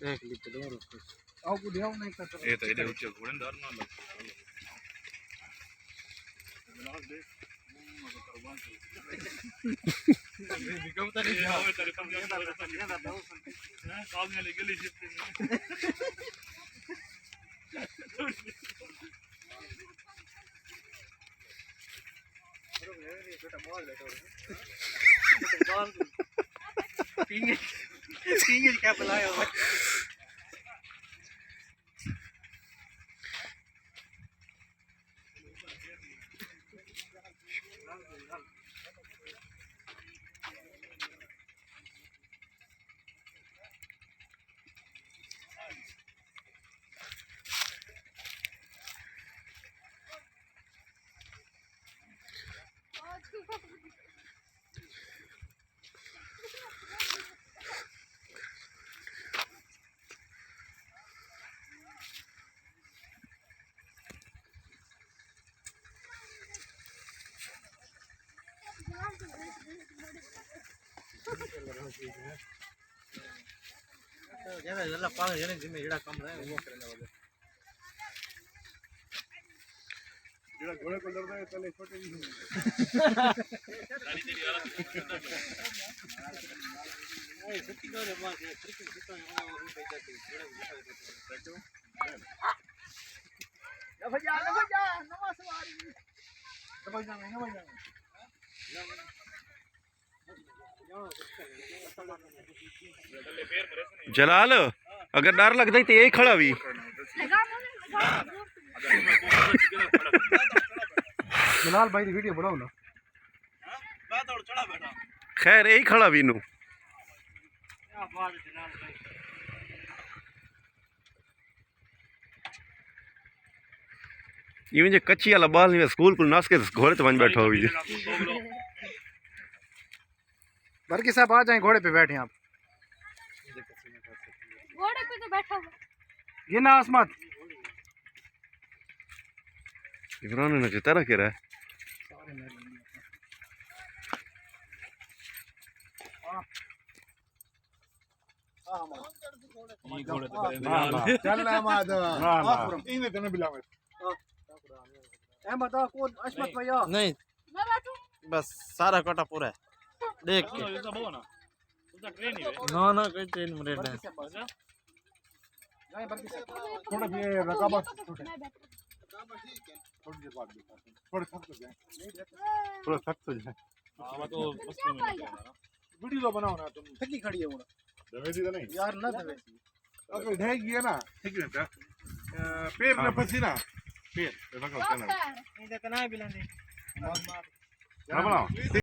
एक लीटर और आओ को दिया नहीं करता ये तो इधर ऊंचे घोड़े डर ना लग निकम तो नहीं आओ तेरे कम ज्यादा काम में लेके लीजिए छोटा बॉल लेके बॉल पिंग क्या बुलाया हुआ ज्यादा ज्यादा पागल है जिसमें जेड़ा कम रहे वो करने वाले जेड़ा घोड़े को लड़ रहा है चले छोटे नहीं सारी तेरी हालत ए सच्ची कह रहे बात है क्रिकेट जीता है वो रुपए जाते जेड़ा बैठो ना भैया नमस्वारी जलाल अगर डर लगता है तो यही खड़ा भी जलाल भाई की वीडियो बनाओ ना खैर यही खड़ा भी नू ये मुझे कच्ची वाला बाल नहीं स्कूल को नाच के घोड़े तो बन बैठा हुई बरकी साहब आ जाए घोड़े पे बैठे आप घोड़े पे तो बैठा हुआ ये ना आसमत इमरान ने कितना रखे रहा है चल ना माधव इन्हें तो नहीं बुलावे बताओ कौन अशमत भैया नहीं मैं बैठूं बस सारा कोटा पूरा है देख के ना ना कोई ट्रेन में रहना है थोड़ा भी रकाबत थोड़ा थोड़ा सख्त हो जाए थोड़ा सख्त हो जाए हां तो मस्ती में वीडियो बनाओ ना तुम थकी खड़ी है वो दवेसी तो नहीं यार ना दवेसी अगर ढह गया ना ठीक है पैर में फंसी ना पैर लगा होता ना डॉक्टर नहीं तो ना बिलाने बनाओ